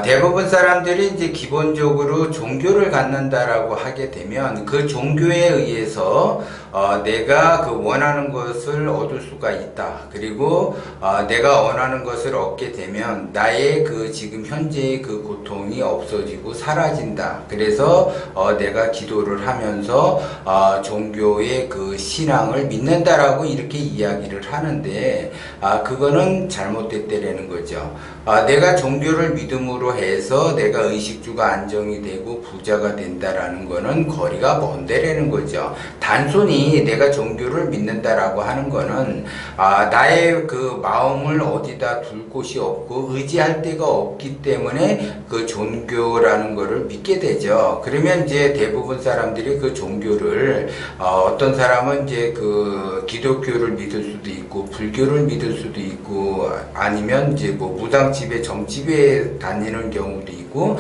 대부분 사람들이 이제 기본적으로 종교를 갖는다라고 하게 되면 그 종교에 의해서 내가 그 원하는 것을 얻을 수가 있다. 그리고 내가 원하는 것을 얻게 되면 나의 그 지금 현재의 그 고통이 없어지고 사라진다. 그래서 내가 기도를 하면서 종교의 그 신앙을 믿는다라고 이렇게 이야기를 하는데 그거는 잘못됐다라는 거죠. 내가 종교를 믿음으로 해서 내가 의식주가 안정이 되고 부자가 된다라는 거는 거리가 먼데라는 거죠. 단순히 내가 종교를 믿는다라고 하는 거는 나의 그 마음을 어디다 둘 곳이 없고 의지할 데가 없기 때문에 그 종교라는 거를 믿게 되죠. 그러면 이제 대부분 사람들이 그 종교를 어떤 사람은 이제 그 기독교를 믿을 수도 있고 불교를 믿을 수도 있고 아니면 이제 뭐 무당집에 점집에 다니는 경우도 있고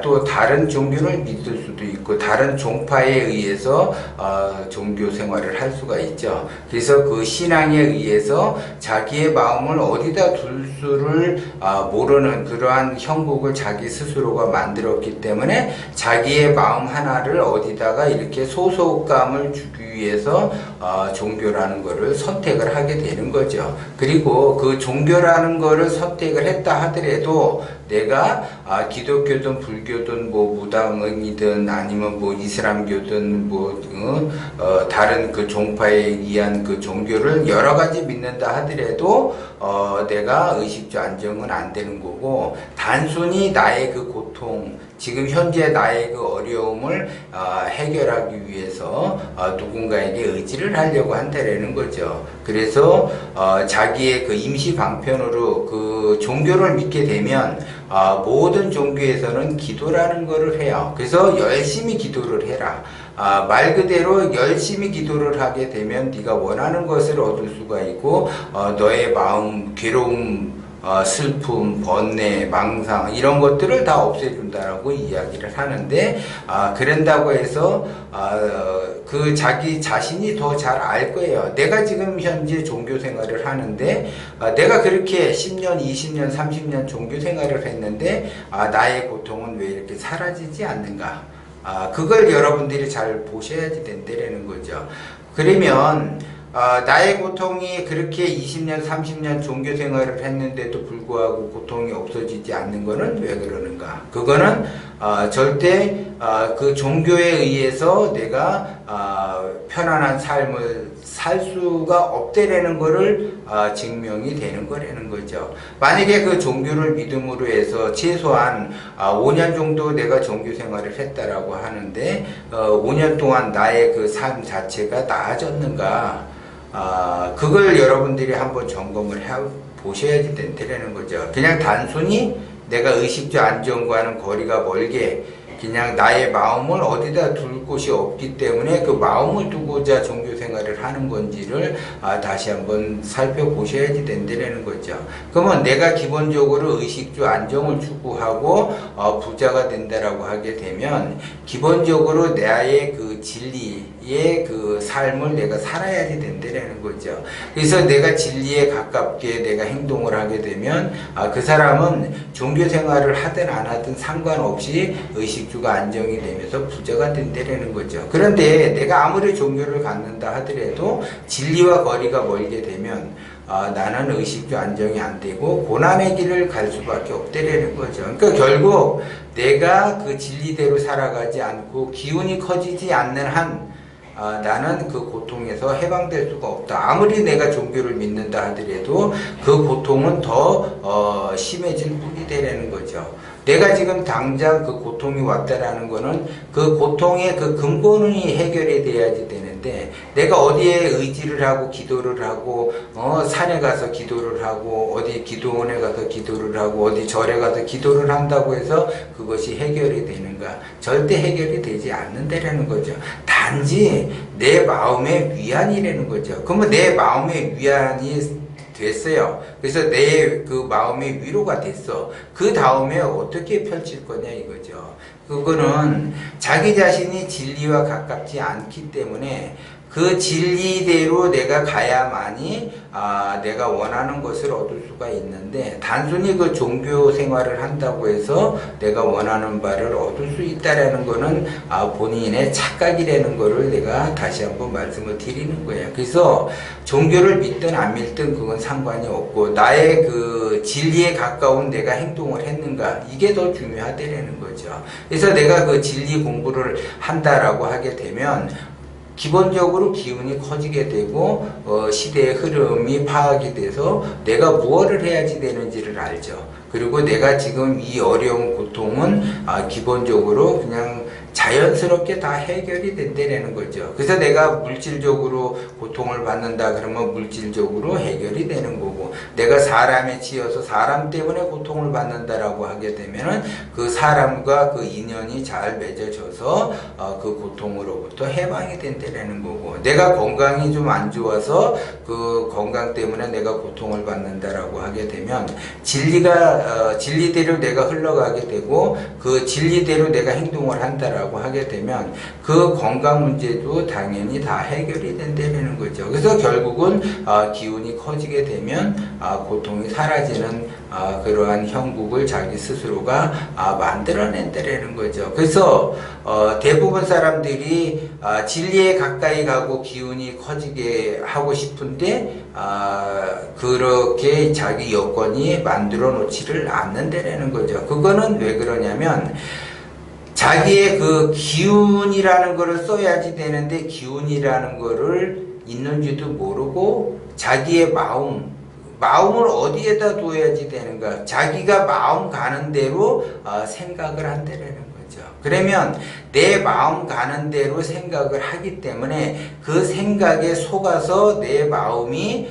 또 다른 종교를 믿을 수도 있고 다른 종파에 의해서 종교 생활을 할 수가 있죠. 그래서 그 신앙에 의해서 자기의 마음을 어디다 둘 수를 모르는 그러한 형국을 자기 스스로가 만들었기 때문에 자기의 마음 하나를 어디다가 이렇게 소속감을 주기 위해서 종교라는 거를 선택을 하게 되는 거죠. 그리고 그 종교라는 거를 선택을 했다 하더라도 내가 기독교든 불교든 뭐 무당이든 아니면 뭐 이슬람교든 뭐 다른 그 종파에 의한 그 종교를 여러 가지 믿는다 하더라도 내가 의식주 안정은 안 되는 거고 단순히 나의 그 고통 지금 현재 나의 그 어려움을 해결하기 위해서 누군가에게 의지를 하려고 한다라는 거죠. 그래서 자기의 그 임시 방편으로 그 종교를 믿게 되면 모든 종교에서는 기도라는 것을 해요. 그래서 열심히 기도를 해라. 말 그대로 열심히 기도를 하게 되면 네가 원하는 것을 얻을 수가 있고 너의 마음 괴로움 슬픔, 번뇌, 망상 이런 것들을 다 없애준다라고 이야기를 하는데 그런다고 해서 그 자기 자신이 더 잘 알 거예요. 내가 지금 현재 종교 생활을 하는데 내가 그렇게 10년, 20년, 30년 종교 생활을 했는데 나의 고통은 왜 이렇게 사라지지 않는가? 그걸 여러분들이 잘 보셔야지 된다라는 거죠. 그러면 나의 고통이 그렇게 20년, 30년 종교 생활을 했는데도 불구하고 고통이 없어지지 않는 것은 왜 그러는가? 그거는 절대 그 종교에 의해서 내가 편안한 삶을 살 수가 없다라는 것을 증명이 되는 거라는 거죠. 만약에 그 종교를 믿음으로 해서 최소한 5년 정도 내가 종교 생활을 했다라고 하는데 5년 동안 나의 그 삶 자체가 나아졌는가? 그걸 여러분들이 한번 점검을 해 보셔야지 된다는 거죠. 그냥 단순히 내가 의식주 안정과는 거리가 멀게 그냥 나의 마음을 어디다 둘 곳이 없기 때문에 그 마음을 두고자 종교 생활을 하는 건지를 다시 한번 살펴보셔야지 된다는 거죠. 그러면 내가 기본적으로 의식주 안정을 추구하고 부자가 된다라고 하게 되면 기본적으로 나의 그 진리의 그 삶을 내가 살아야지 된다는 거죠. 그래서 내가 진리에 가깝게 내가 행동을 하게 되면 그 사람은 종교 생활을 하든 안 하든 상관없이 의식주가 안정이 되면서 부자가 된다는 거죠. 그런데 내가 아무리 종교를 갖는다 하더라도 진리와 거리가 멀게 되면 나는 의식주 안정이 안 되고 고난의 길을 갈 수밖에 없다라는 거죠. 그러니까 결국 내가 그 진리대로 살아가지 않고 기운이 커지지 않는 한 나는 그 고통에서 해방될 수가 없다. 아무리 내가 종교를 믿는다 하더라도 그 고통은 더 심해질 뿐이다라는 거죠. 내가 지금 당장 그 고통이 왔다라는 거는 그 고통의 그 근본이 해결이 돼야지 되는데 내가 어디에 의지를 하고 기도를 하고 산에 가서 기도를 하고 어디 기도원에 가서 기도를 하고 어디 절에 가서 기도를 한다고 해서 그것이 해결이 되는가? 절대 해결이 되지 않는다라는 거죠. 단지 내 마음의 위안이라는 거죠. 그러면 내 마음의 위안이 됐어요. 그래서 내 그 마음의 위로가 됐어. 그 다음에 어떻게 펼칠 거냐 이거죠. 그거는 자기 자신이 진리와 가깝지 않기 때문에 그 진리대로 내가 가야만이 내가 원하는 것을 얻을 수가 있는데, 단순히 그 종교 생활을 한다고 해서 내가 원하는 바를 얻을 수 있다라는 거는 본인의 착각이라는 거를 내가 다시 한번 말씀을 드리는 거예요. 그래서 종교를 믿든 안 믿든 그건 상관이 없고, 나의 그 진리에 가까운 내가 행동을 했는가, 이게 더 중요하다라는 거죠. 그래서 내가 그 진리 공부를 한다라고 하게 되면 기본적으로 기운이 커지게 되고 시대의 흐름이 파악이 돼서 내가 무엇을 해야지 되는지를 알죠. 그리고 내가 지금 이 어려운 고통은 기본적으로 그냥 자연스럽게 다 해결이 된다는 거죠. 그래서 내가 물질적으로 고통을 받는다 그러면 물질적으로 해결이 되는 거고, 내가 사람에 치여서 사람 때문에 고통을 받는다라고 하게 되면은 그 사람과 그 인연이 잘 맺어져서 그 고통으로부터 해방이 된다는 거고, 내가 건강이 좀 안 좋아서 그 건강 때문에 내가 고통을 받는다라고 하게 되면 진리대로 내가 흘러가게 되고 그 진리대로 내가 행동을 한다라고 하게 되면 그 건강 문제도 당연히 다 해결이 된다는 거죠. 그래서 결국은 기운이 커지게 되면 고통이 사라지는 그러한 형국을 자기 스스로가 만들어낸다는 거죠. 그래서 대부분 사람들이 진리에 가까이 가고 기운이 커지게 하고 싶은데 그렇게 자기 여건이 만들어 놓지를 않는다는 거죠. 그거는 왜 그러냐면 자기의 그 기운이라는 거를 써야지 되는데 기운이라는 거를 있는지도 모르고 자기의 마음을 어디에다 둬야지 되는가, 자기가 마음 가는 대로 생각을 한다는 거죠. 그러면 내 마음 가는 대로 생각을 하기 때문에 그 생각에 속아서 내 마음이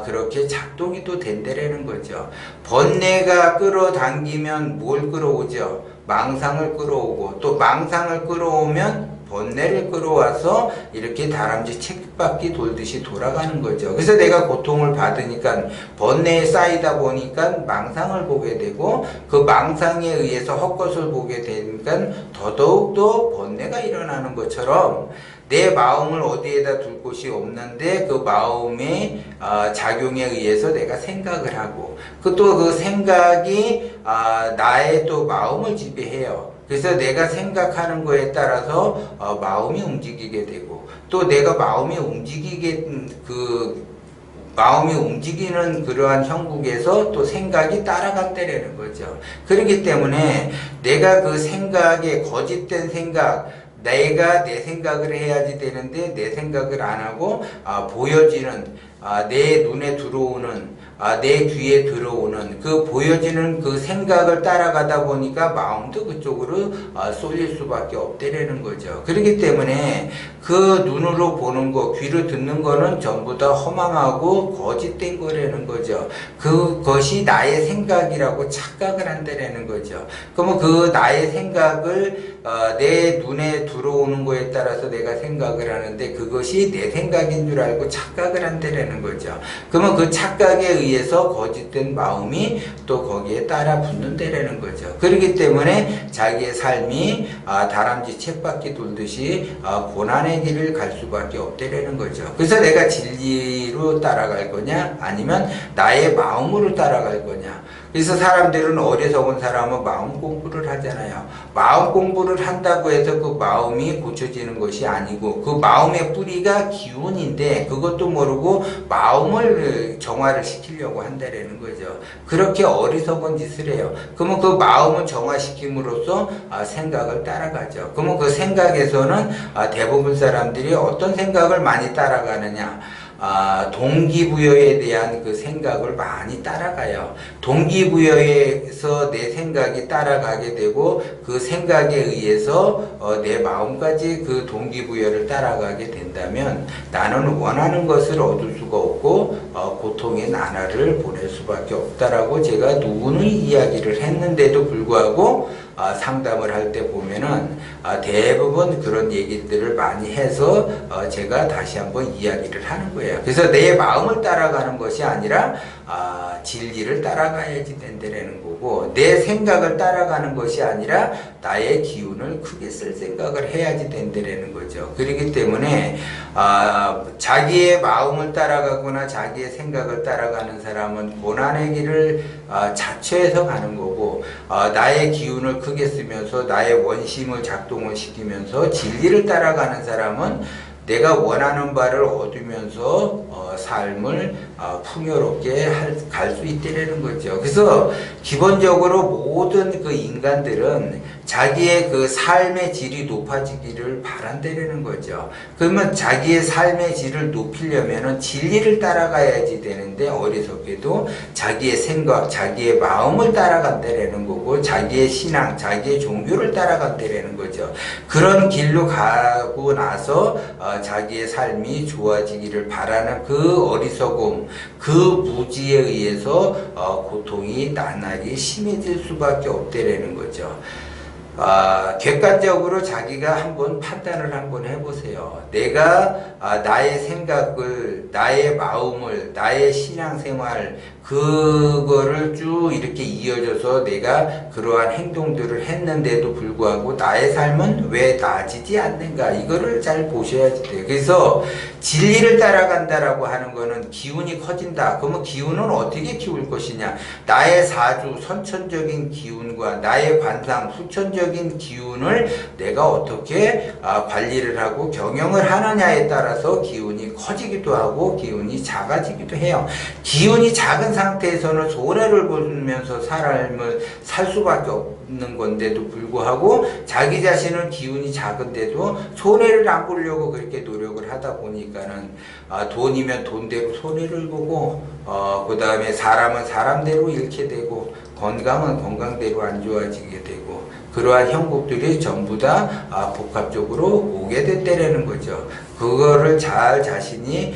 그렇게 작동이 또 된다는 거죠. 번뇌가 끌어당기면 뭘 끌어오죠? 망상을 끌어오고, 또 망상을 끌어오면 번뇌를 끌어와서 이렇게 다람쥐 쳇바퀴 돌듯이 돌아가는 거죠. 그래서 내가 고통을 받으니까 번뇌에 쌓이다 보니까 망상을 보게 되고, 그 망상에 의해서 헛것을 보게 되니까 더더욱더 번뇌가 일어나는 것처럼 내 마음을 어디에다 둘 곳이 없는데 그 마음의 작용에 의해서 내가 생각을 하고, 또 그 생각이 나의 또 마음을 지배해요. 그래서 내가 생각하는 거에 따라서 마음이 움직이게 되고, 또 내가 마음이 움직이는 그러한 형국에서 또 생각이 따라간다는 거죠. 그렇기 때문에 내가 그 생각에 거짓된 생각, 내가 내 생각을 해야지 되는데 내 생각을 안 하고 보여지는 내 눈에 들어오는 내 귀에 들어오는 그 보여지는 그 생각을 따라가다 보니까 마음도 그쪽으로 쏠릴 수밖에 없다라는 거죠. 그렇기 때문에 그 눈으로 보는 거, 귀로 듣는 거는 전부 다 허망하고 거짓된 거라는 거죠. 그것이 나의 생각이라고 착각을 한다라는 거죠. 그러면 그 나의 생각을 내 눈에 들어오는 거에 따라서 내가 생각을 하는데 그것이 내 생각인 줄 알고 착각을 한다라는 거죠. 그러면 그 착각에 의해서 거짓된 마음이 또 거기에 따라 붙는다라는 거죠. 그렇기 때문에 자기의 삶이 다람쥐 쳇바퀴 돌듯이 고난의 길을 갈 수밖에 없다라는 거죠. 그래서 내가 진리로 따라갈 거냐 아니면 나의 마음으로 따라갈 거냐. 그래서 사람들은 어리석은 사람은 마음 공부를 하잖아요. 마음 공부를 한다고 해서 그 마음이 고쳐지는 것이 아니고 그 마음의 뿌리가 기운인데 그것도 모르고 마음을 정화를 시키려고 한다라는 거죠. 그렇게 어리석은 짓을 해요. 그러면 그 마음을 정화시킴으로써 생각을 따라가죠. 그러면 그 생각에서는 대부분 사람들이 어떤 생각을 많이 따라가느냐, 동기부여에 대한 그 생각을 많이 따라가요. 동기부여에서 내 생각이 따라가게 되고 그 생각에 의해서 내 마음까지 그 동기부여를 따라가게 된다면 나는 원하는 것을 얻을 수가 없고 고통의 나날을 보낼 수밖에 없다라고 제가 누누이 이야기를 했는데도 불구하고 상담을 할 때 보면은 대부분 그런 얘기들을 많이 해서 제가 다시 한번 이야기를 하는 거예요. 그래서 내 마음을 따라가는 것이 아니라 진리를 따라가야지 된다는 거고, 내 생각을 따라가는 것이 아니라 나의 기운을 크게 쓸 생각을 해야지 된다는 거죠. 그렇기 때문에 자기의 마음을 따라가거나 자기의 생각을 따라가는 사람은 고난의 길을 자처해서 가는 거고, 나의 기운을 크게 쓰면서 나의 원심을 작동을 시키면서 진리를 따라가는 사람은 내가 원하는 바를 얻으면서 삶을 풍요롭게 갈 수 있다는 거죠. 그래서 기본적으로 모든 그 인간들은 자기의 그 삶의 질이 높아지기를 바란다는 거죠. 그러면 자기의 삶의 질을 높이려면은 진리를 따라가야지 되는데, 어리석게도 자기의 생각, 자기의 마음을 따라간다는 거고, 자기의 신앙, 자기의 종교를 따라간다는 거죠. 그런 길로 가고 나서 자기의 삶이 좋아지기를 바라는 그 어리석음, 그 무지에 의해서 고통이 나날이 심해질 수밖에 없다라는 거죠. 객관적으로 자기가 한번 판단을 한번 해보세요. 내가 나의 생각을, 나의 마음을, 나의 신앙생활, 그거를 쭉 이렇게 이어져서 내가 그러한 행동들을 했는데도 불구하고 나의 삶은 왜 나아지지 않는가, 이거를 잘 보셔야지 돼요. 그래서 진리를 따라간다라고 하는 거는 기운이 커진다. 그러면 기운은 어떻게 키울 것이냐? 나의 사주, 선천적인 기운과 나의 관상, 후천적인 기운을 내가 어떻게 관리를 하고 경영을 하느냐에 따라서 기운이 커지기도 하고 기운이 작아지기도 해요. 기운이 작은 상태에서는 손해를 보면서 삶을 살 수밖에 없는 건데도 불구하고, 자기 자신은 기운이 작은데도 손해를 안 보려고 그렇게 노력을 하다 보니까는 돈이면 돈대로 손해를 보고, 그 다음에 사람은 사람대로 잃게 되고, 건강은 건강대로 안 좋아지게 되고, 그러한 형국들이 전부 다 복합적으로 오게 됐다라는 거죠. 그거를 잘 자신이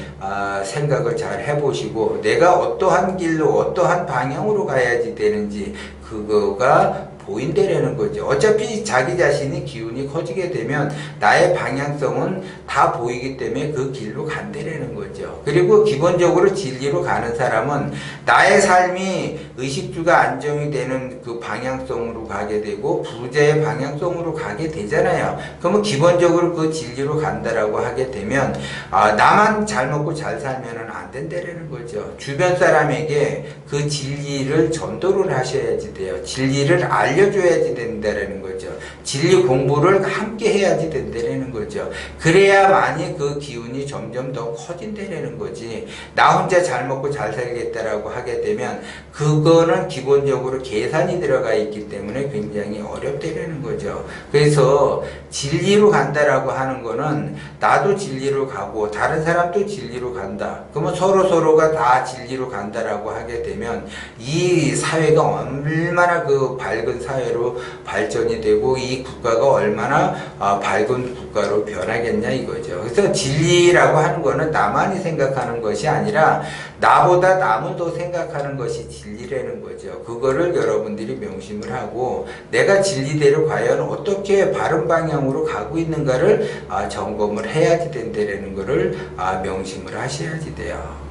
생각을 잘 해보시고, 내가 어떠한 길로 어떠한 방향으로 가야지 되는지 그거가 보인다라는 거죠. 어차피 자기 자신이 기운이 커지게 되면 나의 방향성은 다 보이기 때문에 그 길로 간다라는 거죠. 그리고 기본적으로 진리로 가는 사람은 나의 삶이 의식주가 안정이 되는 그 방향성으로 가게 되고 부자의 방향성으로 가게 되잖아요. 그러면 기본적으로 그 진리로 간다라고 하게 되면 나만 잘 먹고 잘 살면은 안 된다라는 거죠. 주변 사람에게 그 진리를 전도를 하셔야지 돼요. 진리를 알려줘야지 된다라는 거죠. 진리 공부를 함께 해야지 된다라는 거죠. 그래야만이 그 기운이 점점 더 커진다라는 거지. 나 혼자 잘 먹고 잘 살겠다라고 하게 되면 그거는 기본적으로 계산이 들어가 있기 때문에 굉장히 어렵다라는 거죠. 그래서 진리로 간다라고 하는 거는 나도 진리로 가고 다른 사람도 진리로 간다. 그러면 서로가 다 진리로 간다라고 하게 되면 이 사회가 얼마나 그 밝은 사회로 발전이 되고 이 국가가 얼마나 밝은 국가로 변하겠냐 이거죠. 그래서 진리라고 하는 거는 나만이 생각하는 것이 아니라 나보다 남을 더 생각하는 것이 진리라는 거죠. 그거를 여러분들이 명심을 하고 내가 진리대로 과연 어떻게 바른 방향으로 가고 있는가를 점검을 해야지 된다는 거를 명심을 하셔야지 돼요.